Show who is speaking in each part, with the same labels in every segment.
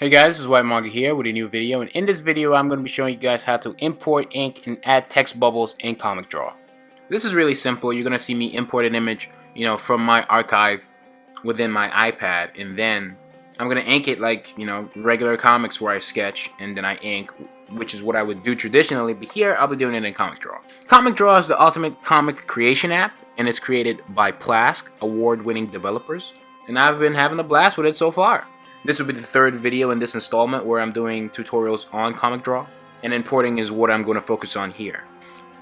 Speaker 1: Hey guys, this is WhytManga here with a new video, and in this video I'm going to be showing you guys how to import ink and add text bubbles in ComicDraw. This is really simple. You're going to see me import an image, from my archive within my iPad, and then I'm going to ink it like, regular comics where I sketch and then I ink, which is what I would do traditionally, but here I'll be doing it in ComicDraw. ComicDraw is the ultimate comic creation app, and it's created by Plasq, award-winning developers, and I've been having a blast with it so far. This will be the third video in this installment where I'm doing tutorials on ComicDraw, and importing is what I'm going to focus on here.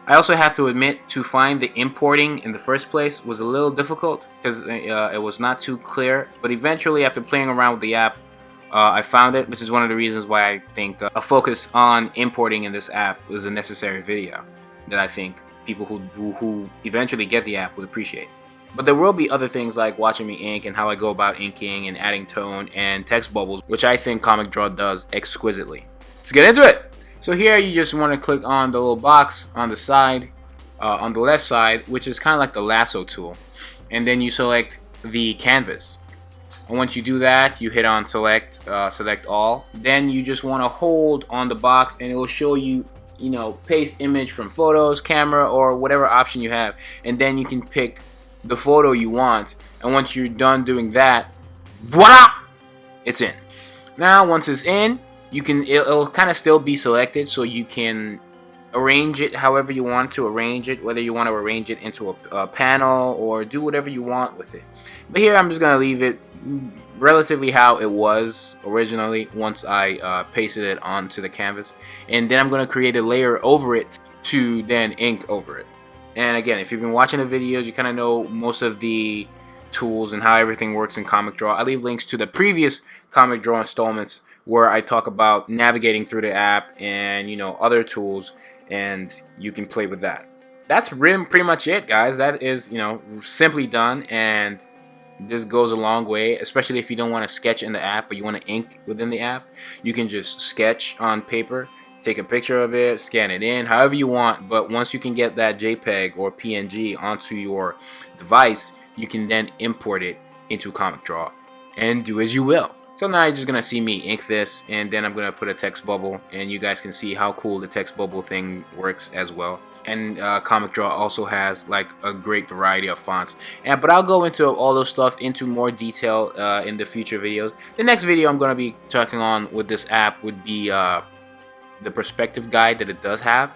Speaker 1: I also have to admit, to find the importing in the first place was a little difficult because it was not too clear, but eventually after playing around with the app, I found it, which is one of the reasons why I think a focus on importing in this app was a necessary video that I think people who eventually get the app would appreciate. But there will be other things like watching me ink and how I go about inking and adding tone and text bubbles, which I think ComicDraw does exquisitely. Let's get into it! So here you just want to click on the little box on the side, on the left side, which is kind of like the lasso tool. And then you select the canvas. And once you do that, you hit on select all. Then you just want to hold on the box and it will show you, paste image from photos, camera, or whatever option you have. And then you can pick the photo you want, and once you're done doing that, voila, it's in. Now once it's in, it'll kind of still be selected, so you can arrange it however you want to arrange it, whether you want to arrange it into a panel or do whatever you want with it. But here I'm just gonna leave it relatively how it was originally once I pasted it onto the canvas, and then I'm gonna create a layer over it to then ink over it. And again, if you've been watching the videos, you kind of know most of the tools and how everything works in ComicDraw. I leave links to the previous ComicDraw installments where I talk about navigating through the app and, other tools, and you can play with that. That's pretty much it, guys. That is, simply done, and this goes a long way, especially if you don't want to sketch in the app, but you want to ink within the app. You can just sketch on paper, take a picture of it, scan it in, however you want, but once you can get that JPEG or PNG onto your device, you can then import it into ComicDraw and do as you will. So now you're just going to see me ink this, and then I'm going to put a text bubble, and you guys can see how cool the text bubble thing works as well. And ComicDraw also has like a great variety of fonts, but I'll go into all those stuff into more detail in the future videos. The next video I'm going to be talking on with this app would be the perspective guide that it does have.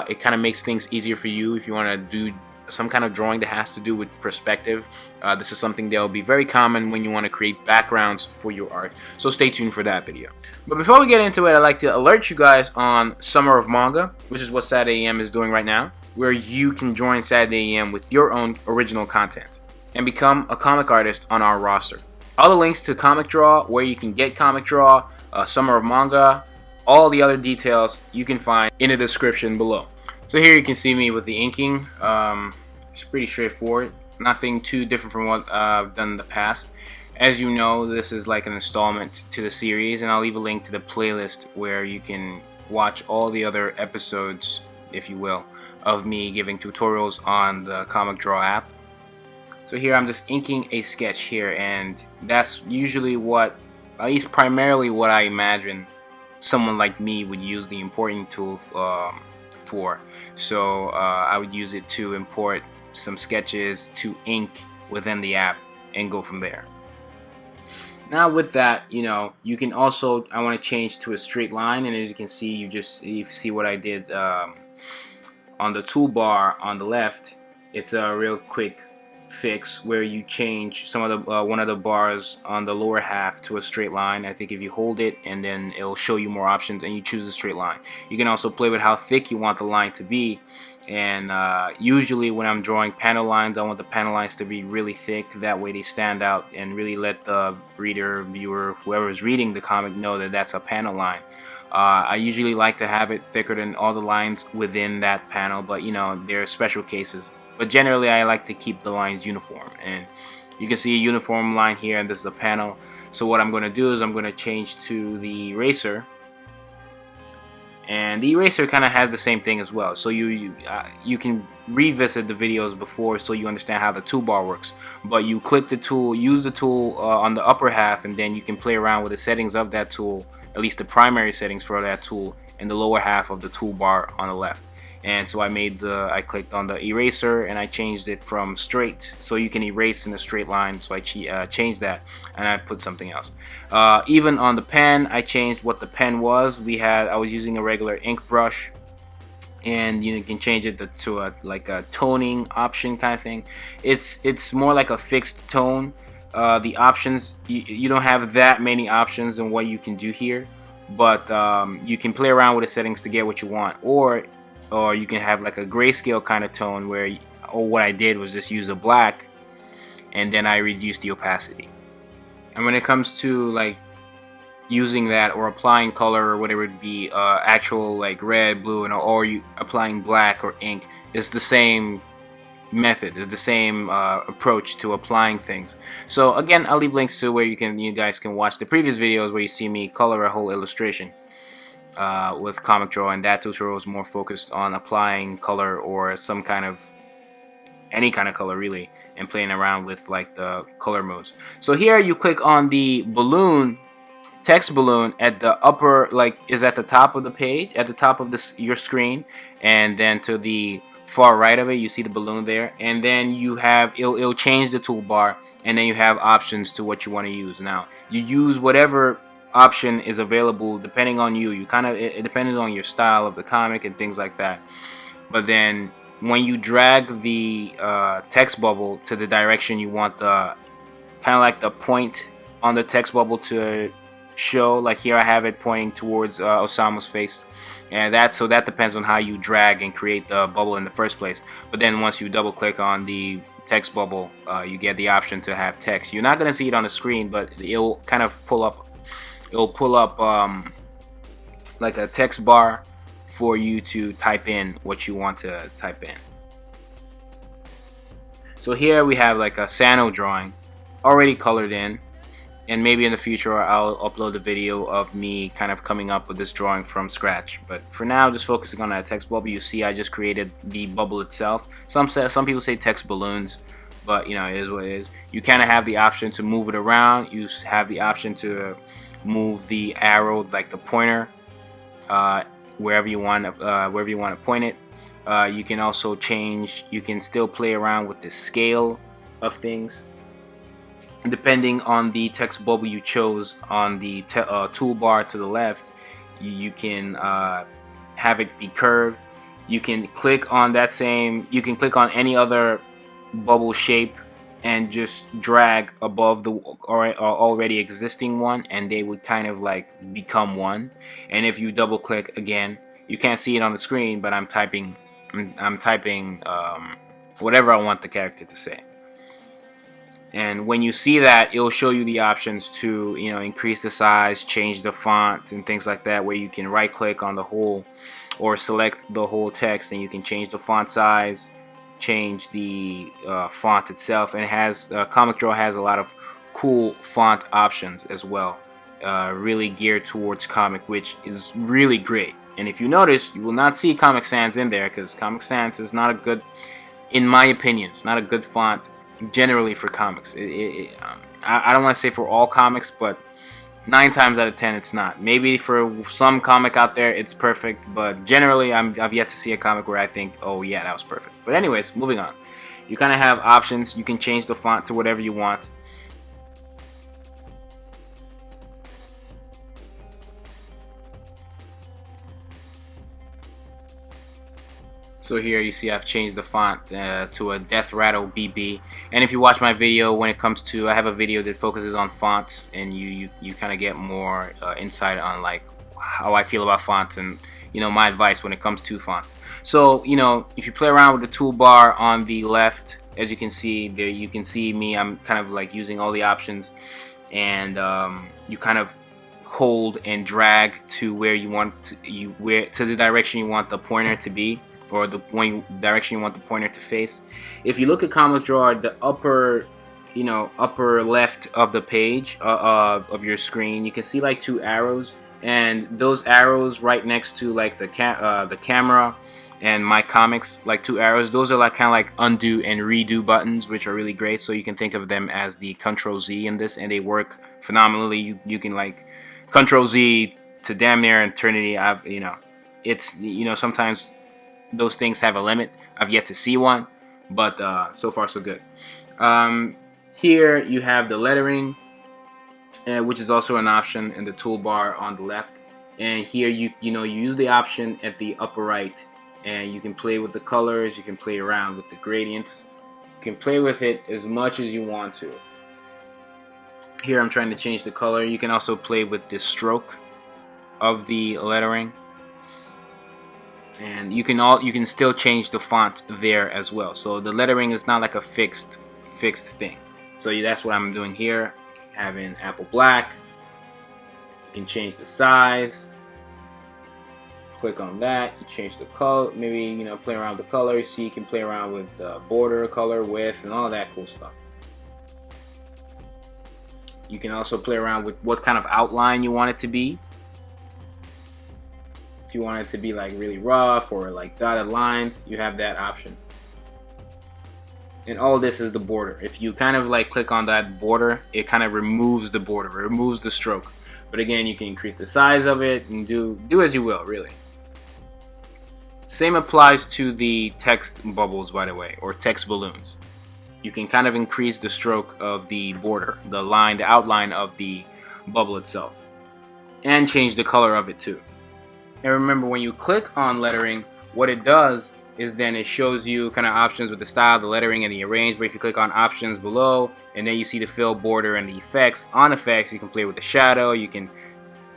Speaker 1: It kind of makes things easier for you if you want to do some kind of drawing that has to do with perspective. This is something that will be very common when you want to create backgrounds for your art, so stay tuned for that video. But before we get into it, I'd like to alert you guys on Summer of Manga, which is what Saturday AM is doing right now, where you can join Saturday AM with your own original content and become a comic artist on our roster. All the links to ComicDraw, where you can get ComicDraw, Summer of Manga, all the other details you can find in the description below. So here you can see me with the inking. It's pretty straightforward. Nothing too different from what I've done in the past. As you know, this is like an installment to the series, and I'll leave a link to the playlist where you can watch all the other episodes, if you will, of me giving tutorials on the ComicDraw app. So here I'm just inking a sketch here, and that's usually what, at least primarily what I imagine someone like me would use the importing tool for. So I would use it to import some sketches to ink within the app and go from there. Now with that, you can also, I want to change to a straight line, and as you can see, you see what I did on the toolbar on the left. It's a real quick fix where you change some of the one of the bars on the lower half to a straight line. I think if you hold it, and then it'll show you more options, and you choose a straight line. You can also play with how thick you want the line to be, and usually when I'm drawing panel lines, I want the panel lines to be really thick. That way they stand out and really let the reader, viewer, whoever is reading the comic know that that's a panel line. I usually like to have it thicker than all the lines within that panel, but there are special cases. But generally, I like to keep the lines uniform, and you can see a uniform line here, and this is a panel. So what I'm going to do is I'm going to change to the eraser, And the eraser kind of has the same thing as well. So you can revisit the videos before so you understand how the toolbar works. But you click the tool, use the tool on the upper half, and then you can play around with the settings of that tool, at least the primary settings for that tool, in the lower half of the toolbar on the left. And so I clicked on the eraser and I changed it from straight, so you can erase in a straight line. So I changed that and I put something else. Even on the pen, I changed what the pen was. I was using a regular ink brush, and you can change it to like a toning option kind of thing. It's more like a fixed tone. The options, you don't have that many options in what you can do here, but you can play around with the settings to get what you want, or you can have like a grayscale kind of tone where, what I did was just use a black and then I reduced the opacity. And when it comes to like using that or applying color or whatever it be, actual like red, blue, or you applying black or ink, it's the same method, it's the same approach to applying things. So again, I'll leave links to where you guys can watch the previous videos where you see me color a whole illustration with Comic Draw, and that tutorial is more focused on applying color or some kind of any kind of color really, and playing around with like the color modes. So here you click on the balloon, text balloon at the upper, like is at the top of the page, at the top of your screen, and then to the far right of it you see the balloon there, and then you have it'll change the toolbar, and then you have options to what you want to use. Now you use whatever option is available depending on you. It depends on your style of the comic and things like that. But then when you drag the text bubble to the direction you want the kind of like the point on the text bubble to show, like here I have it pointing towards Osamu's face, and that depends on how you drag and create the bubble in the first place. But then once you double click on the text bubble, you get the option to have text. You're not going to see it on the screen, but it'll kind of pull up like a text bar for you to type in what you want to type in. So here we have like a Sano drawing already colored in, and maybe in the future I'll upload a video of me kind of coming up with this drawing from scratch. But for now, just focusing on that text bubble. You see I just created the bubble itself. Some people say text balloons, but you know, it is what it is. You kind of have the option to move it around. You have the option to move the arrow, like the pointer, wherever you want to point it. You can also change. You can still play around with the scale of things, depending on the text bubble you chose on the toolbar to the left. You can have it be curved. You can click on that same. You can click on any other bubble shape and just drag above the already existing one, and they would kind of like become one. And if you double click again, you can't see it on the screen, but I'm typing whatever I want the character to say. And when you see that, it'll show you the options to, you know, increase the size, change the font, and things like that, where you can right click on the whole or select the whole text, and you can change the font size, change the font itself. And it has Comic Draw has a lot of cool font options as well, really geared towards comic, which is really great. And if you notice, you will not see Comic Sans in there, because Comic Sans is not a good, in my opinion, it's not a good font generally for comics. I don't want to say for all comics, but 9 times out of 10 it's not. Maybe for some comic out there it's perfect, but generally I've yet to see a comic where I think, oh yeah, that was perfect. But anyways, moving on. You kind of have options. You can change the font to whatever you want. So here you see I've changed the font to a Death Rattle BB. And if you watch my video, when it comes to, I have a video that focuses on fonts, and you kind of get more insight on like how I feel about fonts, and you know, my advice when it comes to fonts. So you know, if you play around with the toolbar on the left, as you can see there, you can see me, I'm kind of like using all the options, and you kind of hold and drag to where you want to the direction you want the pointer to be, or the direction you want the pointer to face. If you look at Comic Draw, the upper left of the page of your screen, you can see like 2 arrows. and those arrows right next to like the camera and my comics, like 2 arrows, those are like kind of like undo and redo buttons, which are really great. So you can think of them as the Control Z in this, and they work phenomenally. You can like Control Z to damn near infinity. It's sometimes those things have a limit. I've yet to see one, but so far so good. Here you have the lettering, which is also an option in the toolbar on the left. And here you use the option at the upper right, and you can play with the colors. You can play around with the gradients. You can play with it as much as you want to. Here I'm trying to change the color. You can also play with the stroke of the lettering, and you can still change the font there as well. So the lettering is not like a fixed thing. So that's what I'm doing here. Having Apple Black, you can change the size. Click on that, you change the color, maybe play around with the color. See, you can play around with the border color, width, and all that cool stuff. You can also play around with what kind of outline you want it to be. If you want it to be like really rough or like dotted lines, you have that option. And all this is the border. If you kind of like click on that border, it kind of removes the border, removes the stroke. But again, you can increase the size of it and do as you will, really. Same applies to the text bubbles, by the way, or text balloons. You can kind of increase the stroke of the border, the outline of the bubble itself, and change the color of it too. And remember, when you click on lettering, what it does is then it shows you kind of options with the style, the lettering, and the arrange. But if you click on options below, and then you see the fill, border, and the effects. On effects, you can play with the shadow. You can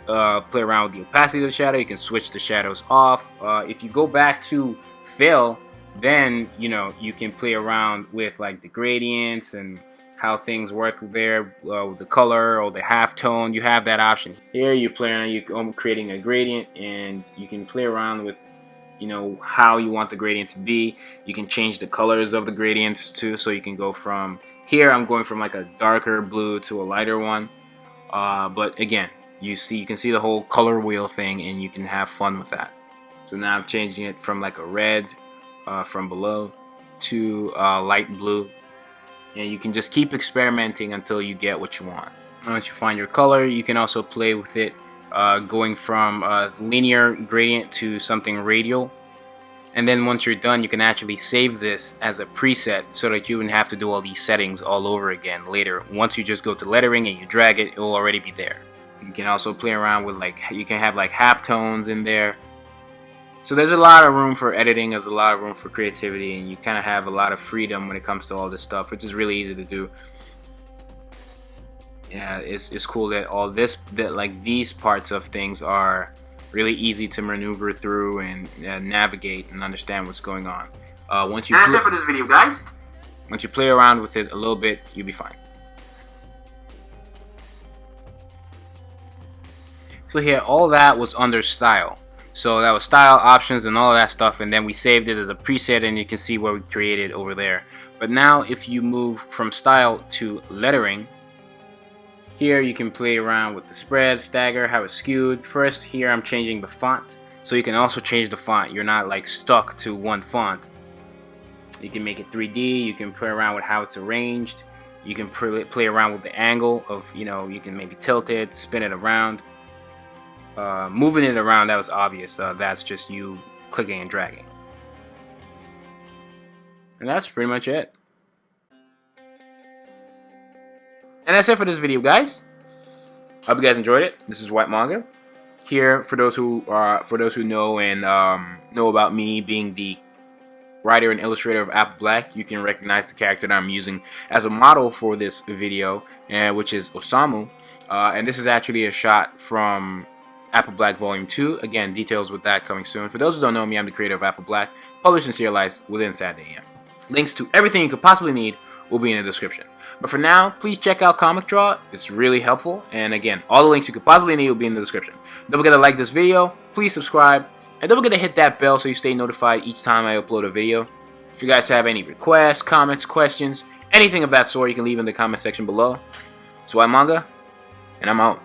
Speaker 1: play around with the opacity of the shadow. You can switch the shadows off. If you go back to fill, then you can play around with like the gradients and how things work there with the color or the halftone. You have that option here. You play around, creating a gradient, and you can play around with how you want the gradient to be. You can change the colors of the gradients too. So you can go from here, I'm going from like a darker blue to a lighter one. But again, you can see the whole color wheel thing, and you can have fun with that. So now I'm changing it from like a red from below to light blue, and you can just keep experimenting until you get what you want. Once you find your color, you can also play with it, going from a linear gradient to something radial. And then once you're done, you can actually save this as a preset so that you wouldn't have to do all these settings all over again later. Once you just go to lettering and you drag it, it will already be there. You can also play around with you can have like halftones in there. So there's a lot of room for editing, there's a lot of room for creativity, and you kind of have a lot of freedom when it comes to all this stuff, which is really easy to do. Yeah, it's cool that like these parts of things are really easy to maneuver through and navigate and understand what's going on. That's it for this video, guys. Once you play around with it a little bit, you'll be fine. So here, all that was under style. So that was style, options, and all of that stuff, and then we saved it as a preset, and you can see what we created over there. But now if you move from style to lettering, here you can play around with the spread, stagger, how it's skewed. First, here I'm changing the font, so you can also change the font. You're not like stuck to one font. You can make it 3D, you can play around with how it's arranged. You can play around with the angle of, you can maybe tilt it, spin it around. Moving it around, that was obvious. That's just you clicking and dragging. And that's pretty much it. And that's it for this video, guys. Hope you guys enjoyed it. This is WhytManga. Here, for those who know and know about me being the writer and illustrator of Apple Black, you can recognize the character that I'm using as a model for this video, which is Osamu. And this is actually a shot from Apple Black Volume 2. Again, details with that coming soon. For those who don't know me, I'm the creator of Apple Black, published and serialized within Saturday AM. Links to everything you could possibly need will be in the description. But for now, please check out Comic Draw. It's really helpful. And again, all the links you could possibly need will be in the description. Don't forget to like this video. Please subscribe. And don't forget to hit that bell so you stay notified each time I upload a video. If you guys have any requests, comments, questions, anything of that sort, you can leave in the comment section below. So WhytManga, and I'm out.